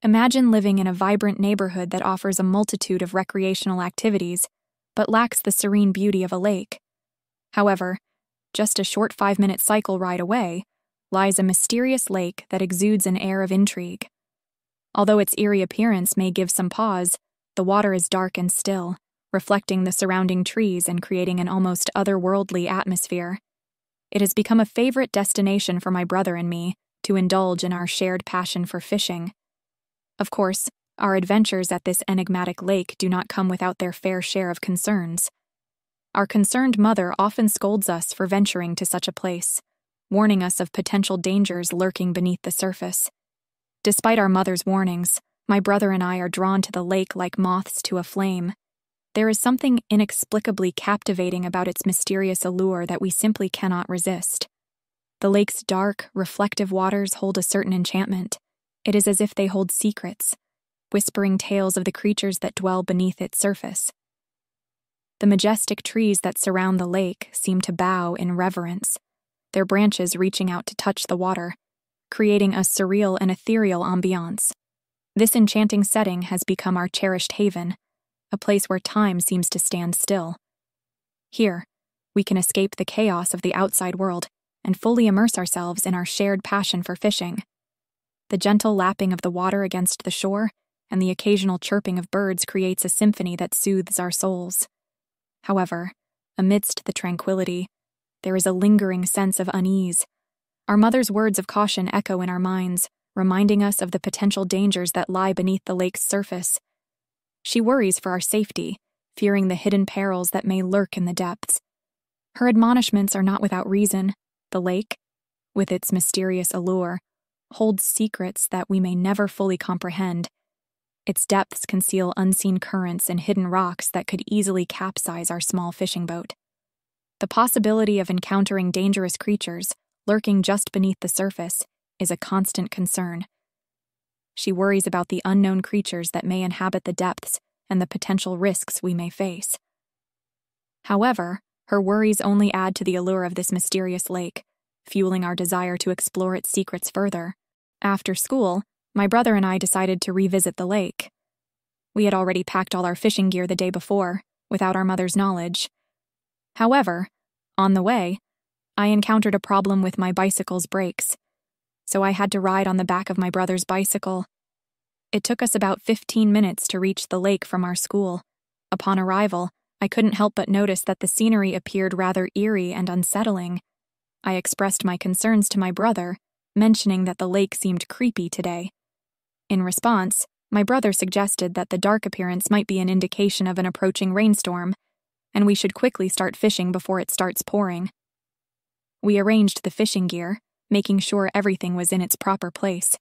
Imagine living in a vibrant neighborhood that offers a multitude of recreational activities, but lacks the serene beauty of a lake. However, just a short 5-minute cycle ride away lies a mysterious lake that exudes an air of intrigue. Although its eerie appearance may give some pause, the water is dark and still, reflecting the surrounding trees and creating an almost otherworldly atmosphere. It has become a favorite destination for my brother and me to indulge in our shared passion for fishing. Of course, our adventures at this enigmatic lake do not come without their fair share of concerns. Our concerned mother often scolds us for venturing to such a place, warning us of potential dangers lurking beneath the surface. Despite our mother's warnings, my brother and I are drawn to the lake like moths to a flame. There is something inexplicably captivating about its mysterious allure that we simply cannot resist. The lake's dark, reflective waters hold a certain enchantment. It is as if they hold secrets, whispering tales of the creatures that dwell beneath its surface. The majestic trees that surround the lake seem to bow in reverence, their branches reaching out to touch the water, creating a surreal and ethereal ambiance. This enchanting setting has become our cherished haven, a place where time seems to stand still. Here, we can escape the chaos of the outside world and fully immerse ourselves in our shared passion for fishing. The gentle lapping of the water against the shore and the occasional chirping of birds creates a symphony that soothes our souls. However, amidst the tranquility, there is a lingering sense of unease. Our mother's words of caution echo in our minds, reminding us of the potential dangers that lie beneath the lake's surface. She worries for our safety, fearing the hidden perils that may lurk in the depths. Her admonishments are not without reason. The lake, with its mysterious allure, holds secrets that we may never fully comprehend. Its depths conceal unseen currents and hidden rocks that could easily capsize our small fishing boat. The possibility of encountering dangerous creatures lurking just beneath the surface is a constant concern. She worries about the unknown creatures that may inhabit the depths and the potential risks we may face. However, her worries only add to the allure of this mysterious lake, fueling our desire to explore its secrets further. After school, my brother and I decided to revisit the lake. We had already packed all our fishing gear the day before, without our mother's knowledge. However, on the way, I encountered a problem with my bicycle's brakes, so I had to ride on the back of my brother's bicycle. It took us about 15 minutes to reach the lake from our school. Upon arrival, I couldn't help but notice that the scenery appeared rather eerie and unsettling. I expressed my concerns to my brother, mentioning that the lake seemed creepy today. In response, my brother suggested that the dark appearance might be an indication of an approaching rainstorm, and we should quickly start fishing before it starts pouring. We arranged the fishing gear, making sure everything was in its proper place.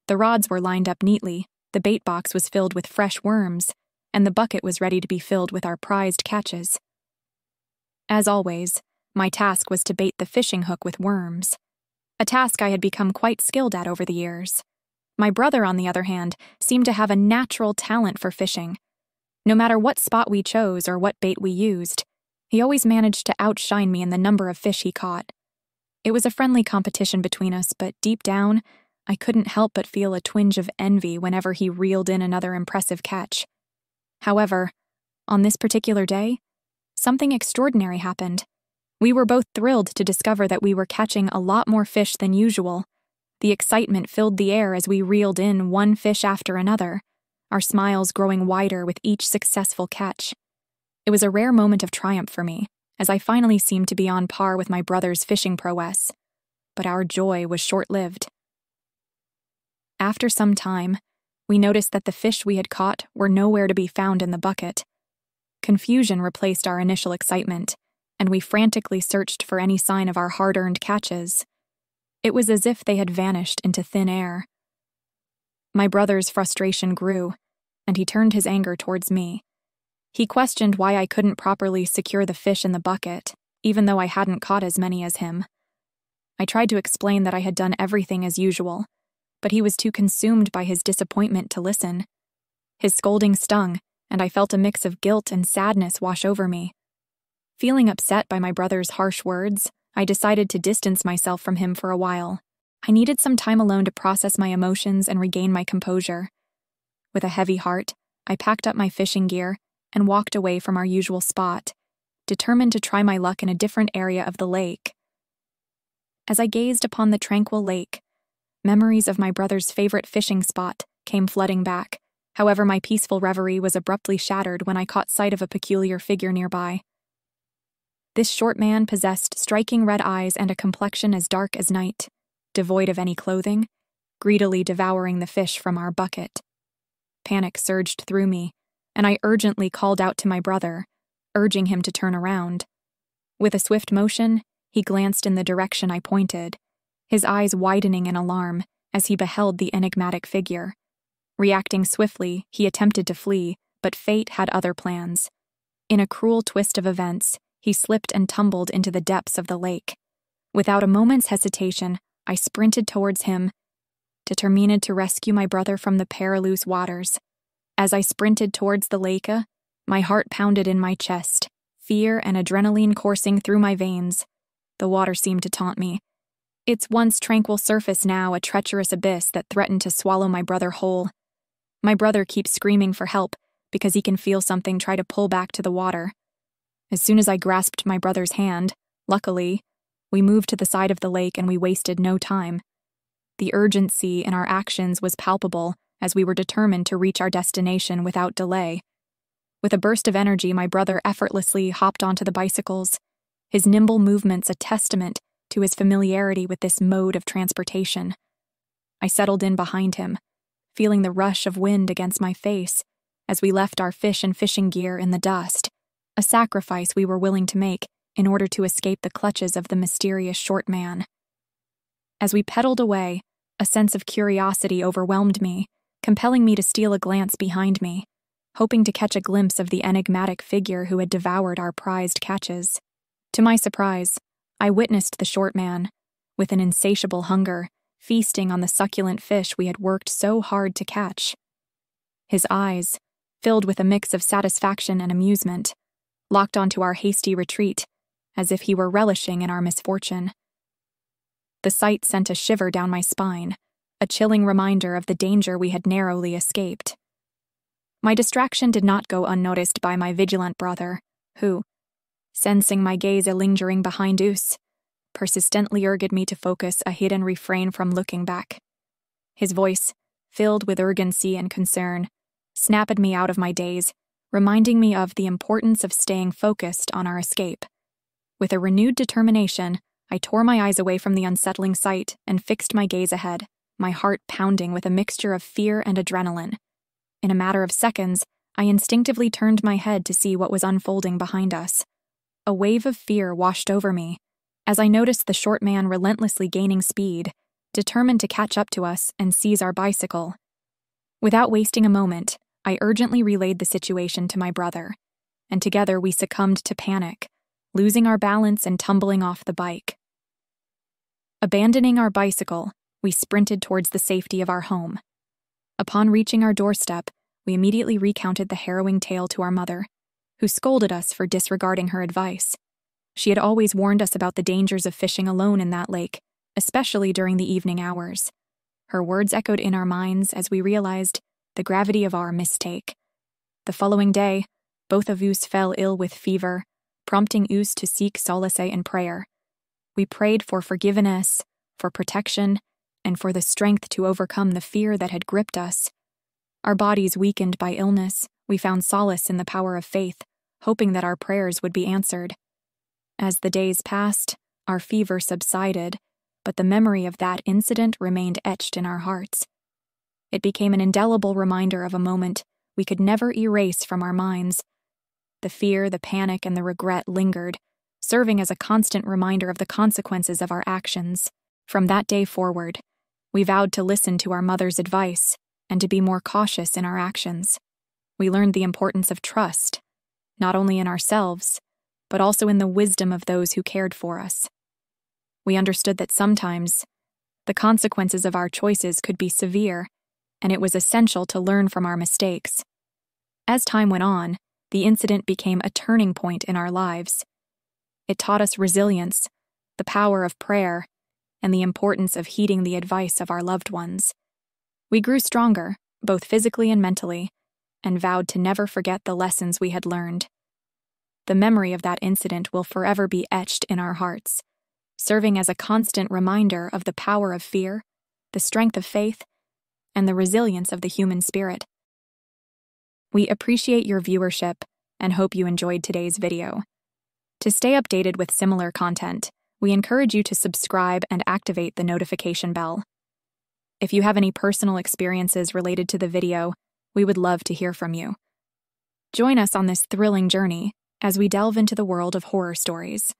The rods were lined up neatly, the bait box was filled with fresh worms, and the bucket was ready to be filled with our prized catches. As always, my task was to bait the fishing hook with worms, a task I had become quite skilled at over the years. My brother, on the other hand, seemed to have a natural talent for fishing. No matter what spot we chose or what bait we used, he always managed to outshine me in the number of fish he caught. It was a friendly competition between us, but deep down, I couldn't help but feel a twinge of envy whenever he reeled in another impressive catch. However, on this particular day, something extraordinary happened. We were both thrilled to discover that we were catching a lot more fish than usual. The excitement filled the air as we reeled in one fish after another, our smiles growing wider with each successful catch. It was a rare moment of triumph for me, as I finally seemed to be on par with my brother's fishing prowess. But our joy was short-lived. After some time, we noticed that the fish we had caught were nowhere to be found in the bucket. Confusion replaced our initial excitement, and we frantically searched for any sign of our hard-earned catches. It was as if they had vanished into thin air. My brother's frustration grew, and he turned his anger towards me. He questioned why I couldn't properly secure the fish in the bucket, even though I hadn't caught as many as him. I tried to explain that I had done everything as usual, but he was too consumed by his disappointment to listen. His scolding stung, and I felt a mix of guilt and sadness wash over me. Feeling upset by my brother's harsh words, I decided to distance myself from him for a while. I needed some time alone to process my emotions and regain my composure. With a heavy heart, I packed up my fishing gear and walked away from our usual spot, determined to try my luck in a different area of the lake. As I gazed upon the tranquil lake, memories of my brother's favorite fishing spot came flooding back. However, my peaceful reverie was abruptly shattered when I caught sight of a peculiar figure nearby. This short man possessed striking red eyes and a complexion as dark as night, devoid of any clothing, greedily devouring the fish from our bucket. Panic surged through me, and I urgently called out to my brother, urging him to turn around. With a swift motion, he glanced in the direction I pointed, his eyes widening in alarm as he beheld the enigmatic figure. Reacting swiftly, he attempted to flee, but fate had other plans. In a cruel twist of events, he slipped and tumbled into the depths of the lake. Without a moment's hesitation, I sprinted towards him, determined to rescue my brother from the perilous waters. As I sprinted towards the lake, my heart pounded in my chest, fear and adrenaline coursing through my veins. The water seemed to taunt me, its once tranquil surface now a treacherous abyss that threatened to swallow my brother whole. My brother keeps screaming for help because he can feel something try to pull back to the water. As soon as I grasped my brother's hand, luckily, we moved to the side of the lake and we wasted no time. The urgency in our actions was palpable as we were determined to reach our destination without delay. With a burst of energy, my brother effortlessly hopped onto the bicycles, his nimble movements a testament to his familiarity with this mode of transportation. I settled in behind him, feeling the rush of wind against my face as we left our fish and fishing gear in the dust, a sacrifice we were willing to make in order to escape the clutches of the mysterious short man. As we pedaled away, a sense of curiosity overwhelmed me, compelling me to steal a glance behind me, hoping to catch a glimpse of the enigmatic figure who had devoured our prized catches. To my surprise, I witnessed the short man, with an insatiable hunger, feasting on the succulent fish we had worked so hard to catch. His eyes, filled with a mix of satisfaction and amusement, locked onto our hasty retreat, as if he were relishing in our misfortune. The sight sent a shiver down my spine, a chilling reminder of the danger we had narrowly escaped. My distraction did not go unnoticed by my vigilant brother, who, sensing my gaze lingering behind us, persistently urged me to focus a hidden refrain from looking back. His voice, filled with urgency and concern, snapped me out of my daze, reminding me of the importance of staying focused on our escape. With a renewed determination, I tore my eyes away from the unsettling sight and fixed my gaze ahead, my heart pounding with a mixture of fear and adrenaline. In a matter of seconds, I instinctively turned my head to see what was unfolding behind us. A wave of fear washed over me as I noticed the short man relentlessly gaining speed, determined to catch up to us and seize our bicycle. Without wasting a moment, I urgently relayed the situation to my brother, and together we succumbed to panic, losing our balance and tumbling off the bike. Abandoning our bicycle, we sprinted towards the safety of our home. Upon reaching our doorstep, we immediately recounted the harrowing tale to our mother, who scolded us for disregarding her advice. She had always warned us about the dangers of fishing alone in that lake, especially during the evening hours. Her words echoed in our minds as we realized the gravity of our mistake. The following day, both of us fell ill with fever, prompting us to seek solace in prayer. We prayed for forgiveness, for protection, and for the strength to overcome the fear that had gripped us. Our bodies weakened by illness, we found solace in the power of faith, hoping that our prayers would be answered. As the days passed, our fever subsided, but the memory of that incident remained etched in our hearts. It became an indelible reminder of a moment we could never erase from our minds. The fear, the panic, and the regret lingered, serving as a constant reminder of the consequences of our actions. From that day forward, we vowed to listen to our mother's advice and to be more cautious in our actions. We learned the importance of trust, not only in ourselves, but also in the wisdom of those who cared for us. We understood that sometimes the consequences of our choices could be severe, and it was essential to learn from our mistakes. As time went on, the incident became a turning point in our lives. It taught us resilience, the power of prayer, and the importance of heeding the advice of our loved ones. We grew stronger, both physically and mentally, and vowed to never forget the lessons we had learned. The memory of that incident will forever be etched in our hearts, serving as a constant reminder of the power of fear, the strength of faith, and the resilience of the human spirit. We appreciate your viewership and hope you enjoyed today's video. To stay updated with similar content, we encourage you to subscribe and activate the notification bell. If you have any personal experiences related to the video, we would love to hear from you. Join us on this thrilling journey as we delve into the world of horror stories.